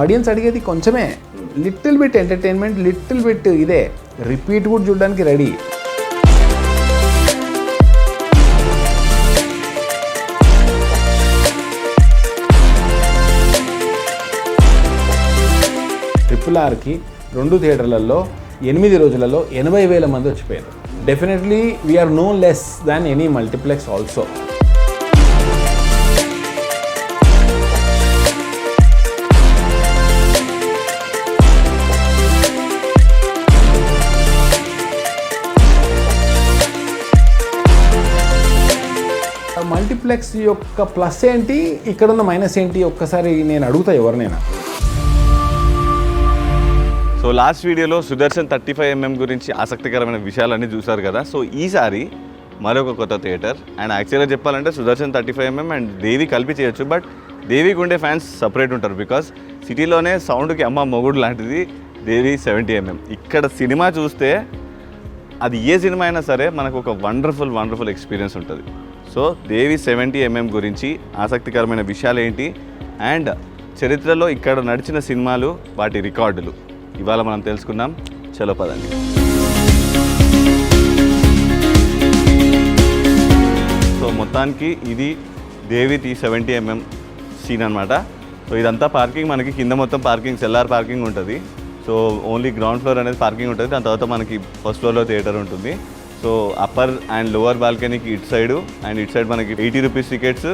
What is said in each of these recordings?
Audience అడిగేది కొంచెమే, little bit entertainment, little bit ఇదే, రిపీట్ కూడా చూడడానికి రెడీ. RRRకి 2 థియేటర్లలో 8 రోజులలో 80,000 మంది వచ్చిపోయారు. Definitely we are no less than any multiplex also. Multiplex యొక్క ప్లస్ ఏంటి, ఇక్కడున్న మైనస్ ఏంటి ఒక్కసారి నేను అడుగుతా ఎవరినైనా. సో లాస్ట్ వీడియోలో సుదర్శన్ 35mm గురించి ఆసక్తికరమైన విషయాలన్నీ చూసారు కదా. సో ఈసారి మరొక కొత్త థియేటర్, అండ్ యాక్చువల్గా చెప్పాలంటే సుదర్శన్ 35mm అండ్ దేవి కలిపి చేయొచ్చు, బట్ దేవికి ఉండే ఫ్యాన్స్ సపరేట్ ఉంటారు. బికాస్ సిటీలోనే సౌండ్కి అమ్మ మొగుడు లాంటిది దేవి 70mm. ఇక్కడ సినిమా చూస్తే అది ఏ సినిమా అయినా సరే మనకు ఒక వండర్ఫుల్ ఎక్స్పీరియన్స్ ఉంటుంది. సో దేవి 70mm గురించి ఆసక్తికరమైన విషయాలు ఏంటి, అండ్ చరిత్రలో ఇక్కడ నడిచిన సినిమాలు, వాటి రికార్డులు ఇవాళ మనం తెలుసుకుందాం. చలో పదండి. సో మొత్తానికి ఇది దేవి 70mm సీన్ అనమాట. సో ఇదంతా పార్కింగ్, మనకి కింద మొత్తం పార్కింగ్, సెల్లార్ పార్కింగ్ ఉంటుంది. సో ఓన్లీ గ్రౌండ్ ఫ్లోర్ అనేది పార్కింగ్ ఉంటుంది. దాని తర్వాత మనకి ఫస్ట్ ఫ్లోర్లో థియేటర్ ఉంటుంది. సో అప్పర్ అండ్ లోవర్ బాల్కనీకి ఇటు సైడు అండ్ ఇటు సైడ్ మనకి 80 rupees tickets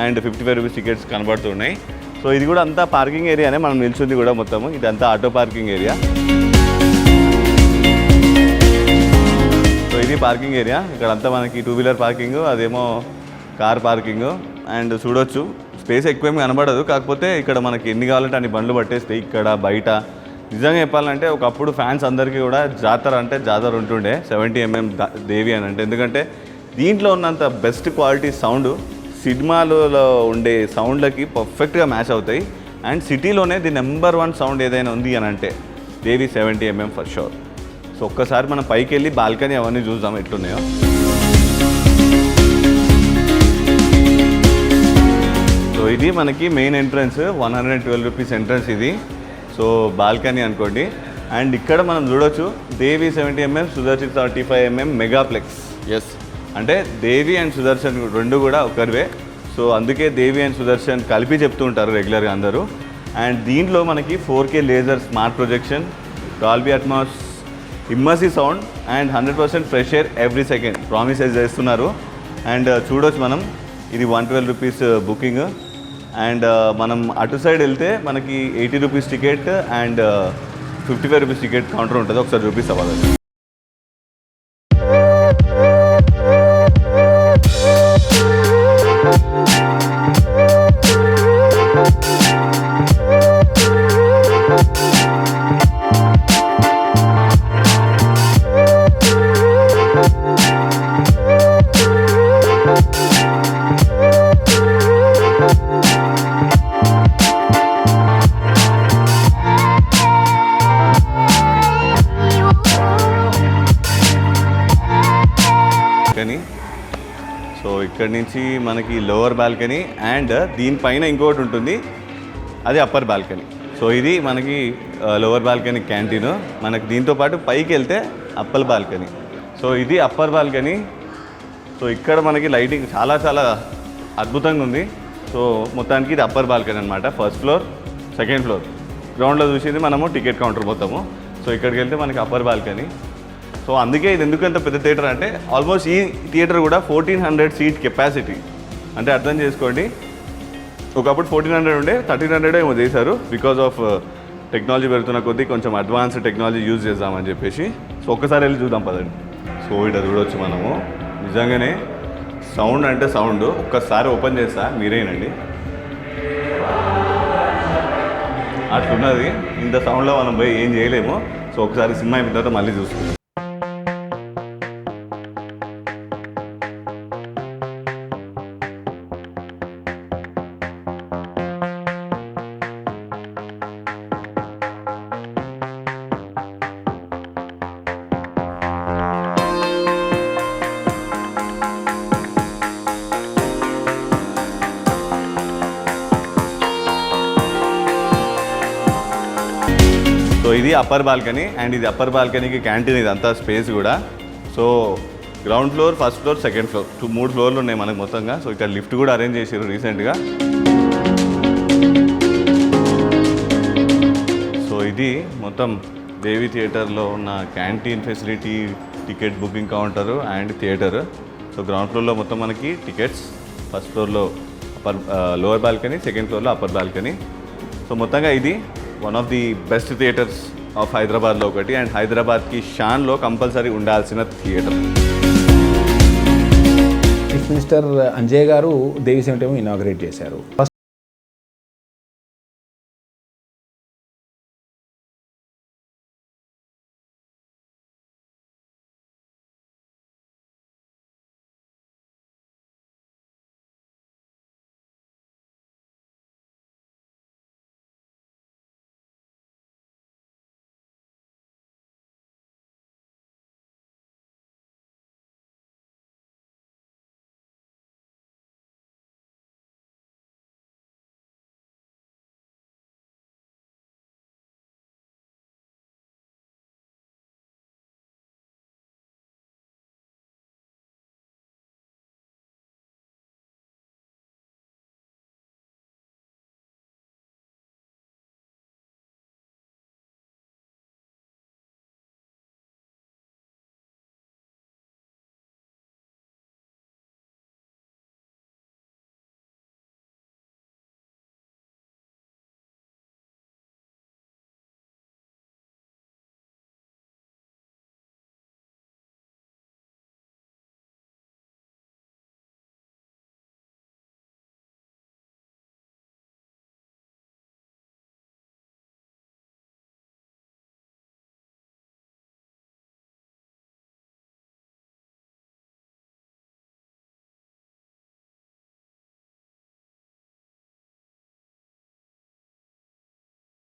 and 55 rupees tickets కనబడుతున్నాయి. సో ఇది కూడా అంతా పార్కింగ్ ఏరియానే, మనం నిల్చుంది కూడా మొత్తము ఇదంతా ఆటో పార్కింగ్ ఏరియా. సో ఇది పార్కింగ్ ఏరియా, ఇక్కడ అంతా మనకి 2 వీలర్ పార్కింగ్, అదేమో కార్ పార్కింగ్. అండ్ చూడొచ్చు స్పేస్ ఎక్కువేమి కనబడదు, కాకపోతే ఇక్కడ మనకి ఎన్ని కావాలంటే అన్ని బండ్లు పట్టేస్తాయి ఇక్కడ బయట. నిజంగా చెప్పాలంటే ఒకప్పుడు ఫ్యాన్స్ అందరికీ కూడా జాతర ఉంటుండే 70mm దేవి అని అంటే. ఎందుకంటే దీంట్లో ఉన్నంత బెస్ట్ క్వాలిటీ సౌండ్ సినిమాలలో ఉండే సౌండ్లకి పర్ఫెక్ట్గా మ్యాచ్ అవుతాయి. అండ్ సిటీలోనే ది నెంబర్ 1 సౌండ్ ఏదైనా ఉంది అని అంటే దేవి 70mm ఫర్ షూర్. సో ఒక్కసారి మనం పైకి వెళ్ళి బాల్కనీ అవన్నీ చూద్దాం ఎట్లున్నాయో. సో ఇది మనకి మెయిన్ ఎంట్రన్స్, 112 రూపీస్ ఎంట్రన్స్ ఇది. సో బాల్కనీ అనుకోండి. అండ్ ఇక్కడ మనం చూడొచ్చు దేవి 70mm, Sudarshan 35mm megaplex. Yes, అంటే దేవి అండ్ సుదర్శన్ రెండు కూడా ఒకరివే. సో అందుకే దేవి అండ్ సుదర్శన్ కలిపి చెప్తూ ఉంటారు రెగ్యులర్గా అందరూ. అండ్ దీంట్లో మనకి 4K laser smart projection, Dolby Atmos, immersive sound and 100% fresh air every second promises చేస్తున్నారు. అండ్ చూడొచ్చు మనం ఇది 112 రూపీస్ బుకింగ్. అండ్ మనం అటు సైడ్ వెళ్తే మనకి 80 rupees ticket and 55 rupees ticket counter ఉంటుంది. ఒకసారి రూపీస్ అవ్వాలి. సో ఇక్కడ నుంచి మనకి లోవర్ బాల్కనీ అండ్ దీనిపైన ఇంకోటి ఉంటుంది, అది అప్పర్ బాల్కనీ. సో ఇది మనకి లోవర్ బాల్కనీ క్యాంటీన్. మనకి దీంతో పాటు పైకి వెళ్తే అప్పర్ బాల్కనీ. సో ఇది అప్పర్ బాల్కనీ. సో ఇక్కడ మనకి లైటింగ్ చాలా అద్భుతంగా ఉంది. సో మొత్తానికి ఇది అప్పర్ బాల్కనీ అనమాట. ఫస్ట్ ఫ్లోర్, సెకండ్ ఫ్లోర్, గ్రౌండ్లో చూసింది మనము టికెట్ కౌంటర్ మొత్తము. సో ఇక్కడికి వెళ్తే మనకి అప్పర్ బాల్కనీ. సో అందుకే ఇది ఎందుకంత పెద్ద థియేటర్ అంటే ఆల్మోస్ట్ ఈ థియేటర్ కూడా 1400 సీట్ కెపాసిటీ. అంటే అర్థం చేసుకోండి, ఒకప్పుడు 1400 ఉండే 1300 ఏమో చేశారు. బికాజ్ ఆఫ్ టెక్నాలజీ పెరుగుతున్న కొద్దీ కొంచెం అడ్వాన్స్ టెక్నాలజీ యూజ్ చేద్దామని చెప్పేసి. సో ఒక్కసారి వెళ్ళి చూద్దాం పదండి. సో ఇక్కడ చూడవచ్చు మనము, నిజంగానే సౌండ్ అంటే సౌండ్. ఒక్కసారి ఓపెన్ చేస్తా, మీరేనండి, అట్లున్నది. ఇంత సౌండ్లో మనం పోయి ఏం చేయలేము. సో ఒకసారి సినిమా అయిన తర్వాత మళ్ళీ చూసుకుందాం. సో ఇది అప్పర్ బాల్కనీ అండ్ ఇది అప్పర్ బాల్కనీకి క్యాంటీన్, ఇదంతా స్పేస్ కూడా. So ground floor, first floor, second floor, 3 ఫ్లోర్లు ఉన్నాయి మనకు మొత్తంగా. సో ఇక్కడ లిఫ్ట్ కూడా అరేంజ్ చేశారు రీసెంట్గా. సో ఇది మొత్తం దేవి థియేటర్లో ఉన్న canteen facility, ticket booking counter and theatre. So ground ఫ్లోర్లో మొత్తం మనకి టికెట్స్, ఫస్ట్ ఫ్లోర్లో లోవర్ బాల్కనీ, సెకండ్ ఫ్లోర్లో అప్పర్ బాల్కనీ. సో మొత్తంగా ఇది one of the best theatres of హైదరాబాద్లో ఒకటి, అండ్ హైదరాబాద్కి షాన్లో కంపల్సరీ ఉండాల్సిన థియేటర్. చీఫ్ మినిస్టర్ అంజయ్ గారు దేవి సెంటర్ ఇనాగ్రేట్ చేశారు.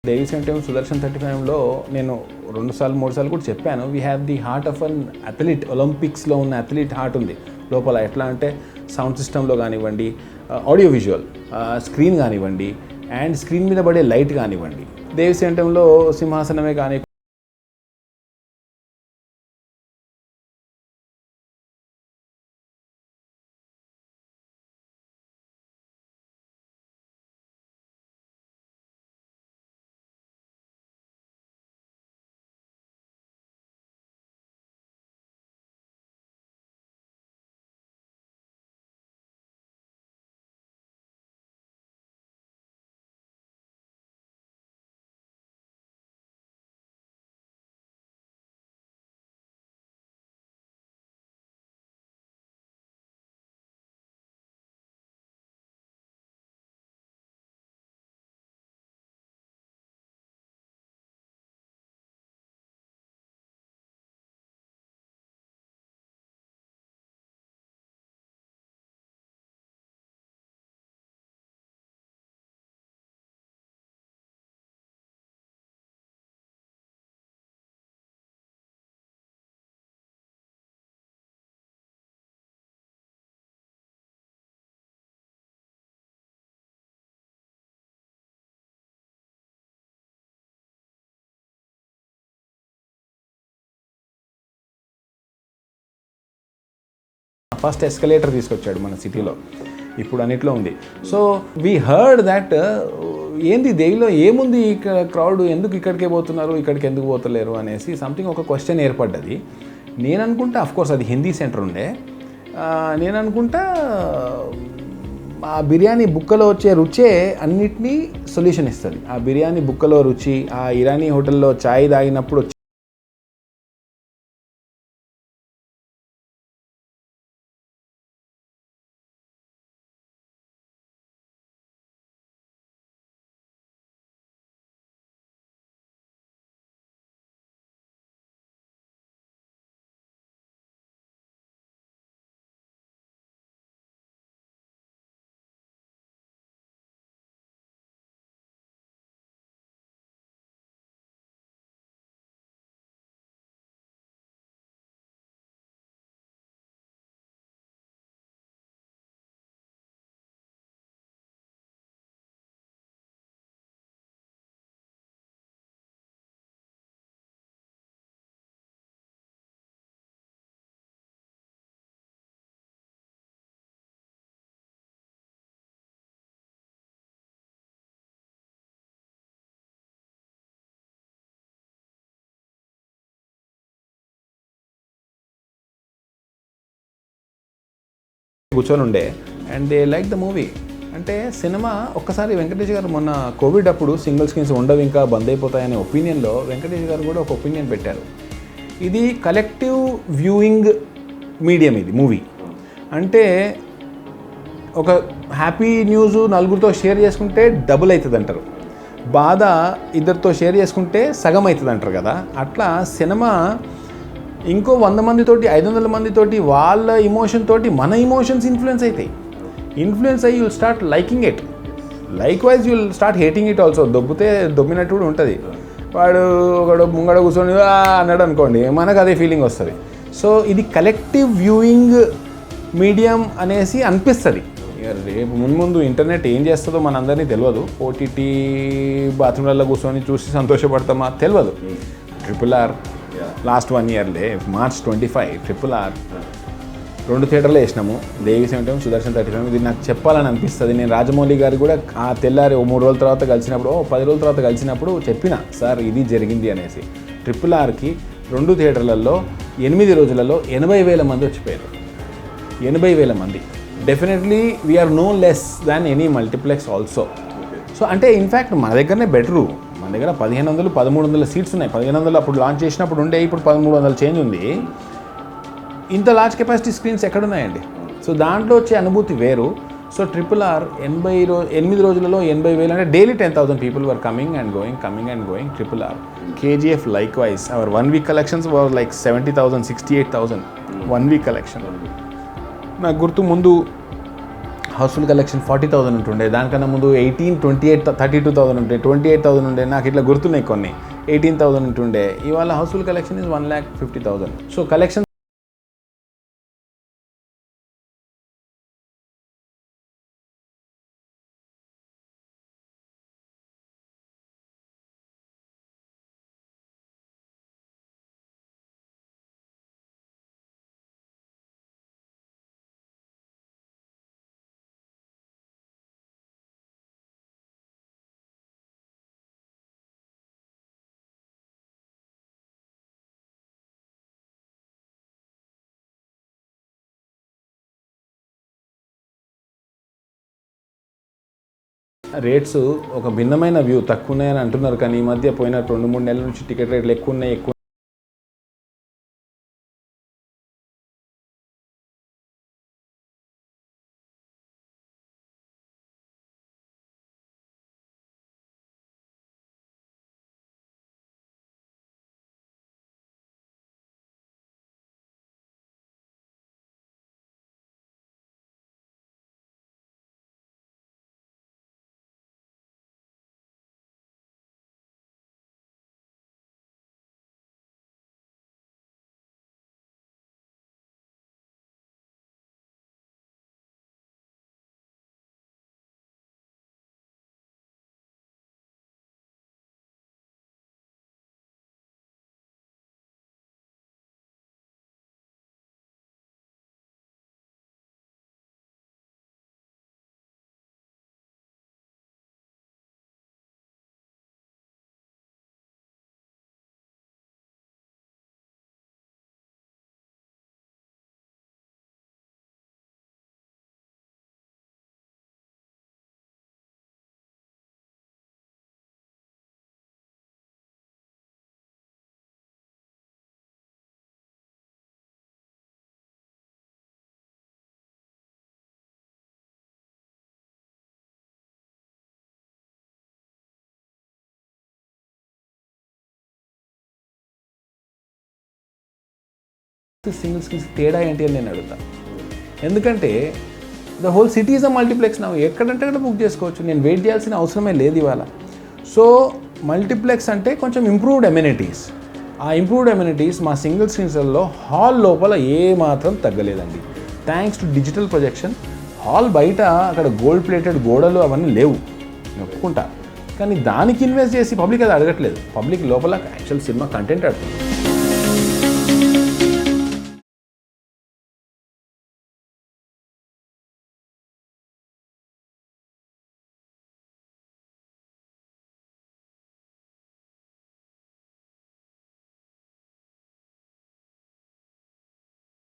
దేవి సెంటర్ సుదర్శన్ 35లో నేను 2 సార్లు 3 సార్లు కూడా చెప్పాను. We have the heart of an athlete, ఒలింపిక్స్లో ఉన్న అథ్లీట్ హార్ట్ ఉంది లోపల. ఎట్లా అంటే సౌండ్ సిస్టంలో కానివ్వండి, ఆడియో విజువల్ స్క్రీన్ కానివ్వండి, అండ్ స్క్రీన్ మీద పడే లైట్ కానివ్వండి. దేవి సెంటర్లో సింహాసనమే కానీ, ఫస్ట్ ఎస్కలేటర్ తీసుకొచ్చాడు మన సిటీలో, ఇప్పుడు అన్నిట్లో ఉంది. సో వీ హర్డ్ దట్ ఏంది దేవిలో ఏముంది, ఇక్కడ క్రౌడ్ ఎందుకు ఇక్కడికే పోతున్నారు, ఇక్కడికి ఎందుకు పోతలేరు అనేసి సంథింగ్ ఒక క్వశ్చన్ ఏర్పడ్డది. నేను అనుకుంటా, అఫ్కోర్స్ అది హిందీ సెంటర్ ఉండే, నేను అనుకుంటా ఆ బిర్యానీ బుక్కలో వచ్చే రుచే అన్నిటినీ సొల్యూషన్ ఇస్తుంది. ఆ బిర్యానీ బుక్కలో రుచి, ఆ ఇరానీ హోటల్లో చాయ్ తాగినప్పుడు కూర్చొని ఉండే and they like the movie. అంటే సినిమా ఒక్కసారి వెంకటేష్ గారు మొన్న కోవిడ్ అప్పుడు సింగిల్ స్క్రీన్స్ ఉండవు ఇంకా బంద్ అయిపోతాయనే ఒపీనియన్లో వెంకటేష్ గారు కూడా ఒక ఒపీనియన్ పెట్టారు. ఇది కలెక్టివ్ వ్యూయింగ్ మీడియం, ఇది మూవీ అంటే ఒక హ్యాపీ న్యూస్ నలుగురితో షేర్ చేసుకుంటే డబుల్ అవుతుంది అంటారు, బాధ ఇద్దరితో షేర్ చేసుకుంటే సగం అవుతుంది అంటారు కదా. అట్లా సినిమా ఇంకో 100 మందితోటి 500 మందితోటి వాళ్ళ ఇమోషన్ తోటి మన ఇమోషన్స్ ఇన్ఫ్లుయెన్స్ అవుతాయి. ఇన్ఫ్లుయెన్స్ అయ్యి you'll start liking it, likewise you'll start hating it also. దొబ్బినట్టు కూడా ఉంటుంది. వాడు ఒకడు ముంగడ కూర్చొని అన్నాడు అనుకోండి, మనకు అదే ఫీలింగ్ వస్తుంది. సో ఇది కలెక్టివ్ వ్యూయింగ్ మీడియం అనేసి అనిపిస్తుంది. రేపు ముందు ఇంటర్నెట్ ఏం చేస్తుందో మనందరినీ తెలియదు. ఓటీటీ బాత్రూమ్లలో కూర్చొని చూసి సంతోషపడతామా తెలియదు. RRR లాస్ట్ 1 ఇయర్లే March 25 RRR 2 థియేటర్లో వేసినాము. దేవి 75, సుదర్శన్ 35. ఇది నాకు చెప్పాలని అనిపిస్తుంది. నేను రాజమౌళి గారు కూడా ఆ తెల్లారి 3 రోజుల తర్వాత కలిసినప్పుడు 10 రోజుల తర్వాత కలిసినప్పుడు చెప్పిన, సార్ ఇది జరిగింది అనేసి. RRRకి 2 థియేటర్లలో 8 రోజులలో 80,000 మంది వచ్చిపోయారు. 80,000 మంది. Definitely we are no less than any multiplex also. So అంటే ఇన్ఫ్యాక్ట్ మన దగ్గరనే బెటరు. మన దగ్గర 1,500, 1,300 సీట్స్ ఉన్నాయి. 1,500 అప్పుడు లాంచ్ చేసినప్పుడు ఉండే, ఇప్పుడు 1,300 చేంజ్ ఉంది. ఇంత లార్జ్ కెపాసిటీ స్క్రీన్స్ ఎక్కడున్నాయండి? సో దాంట్లో వచ్చే అనుభూతి వేరు. సో RRR 8 రోజులలో 80,000 అంటే daily 10,000 people were coming and going RRR. KGF likewise our 1 week collections were like 70,000, 68,000 1 week collection. నాకు గుర్తు ముందు హౌస్ఫుల్ కలెక్షన్ 40,000 ఉంటుండే, దానికన్నా ముందు 18, 28, 32,000 ఉంటే 28,000 ఉండే. నాకు ఇట్లా గుర్తున్నాయి కొన్ని. 18,000 ఉంటుండే. ఇవాళ house full collection is 1,50,000. So collection rates ఒక భిన్నమైన వ్యూ, తక్కువ ఉన్నాయని అంటున్నారు. కానీ ఈ మధ్య పోయిన 2-3 నెలల నుంచి టికెట్ రేట్లు ఎక్కువ ఉన్నాయి. సింగిల్ స్క్రీన్స్ తేడా ఏంటి అని నేను అడుగుతాను. ఎందుకంటే the whole city is a multiplex. నా ఎక్కడంటే అక్కడ బుక్ చేసుకోవచ్చు. నేను వెయిట్ చేయాల్సిన అవసరమే లేదు ఇవాళ. సో మల్టీప్లెక్స్ అంటే కొంచెం ఇంప్రూవ్డ్ అమ్యూనిటీస్. ఆ ఇంప్రూవ్డ్ అమ్యూనిటీస్ మా సింగిల్ స్క్రీన్స్లలో హాల్ లోపల ఏమాత్రం తగ్గలేదండి. Thanks to digital projection. Hall బయట అక్కడ గోల్డ్ ప్లేటెడ్ గోడలు అవన్నీ లేవు, నేను ఒప్పుకుంటా. కానీ దానికి ఇన్వెస్ట్ చేసి పబ్లిక్ అది అడగట్లేదు. పబ్లిక్ లోపల యాక్చువల్ సినిమా కంటెంట్ అడుగుతుంది.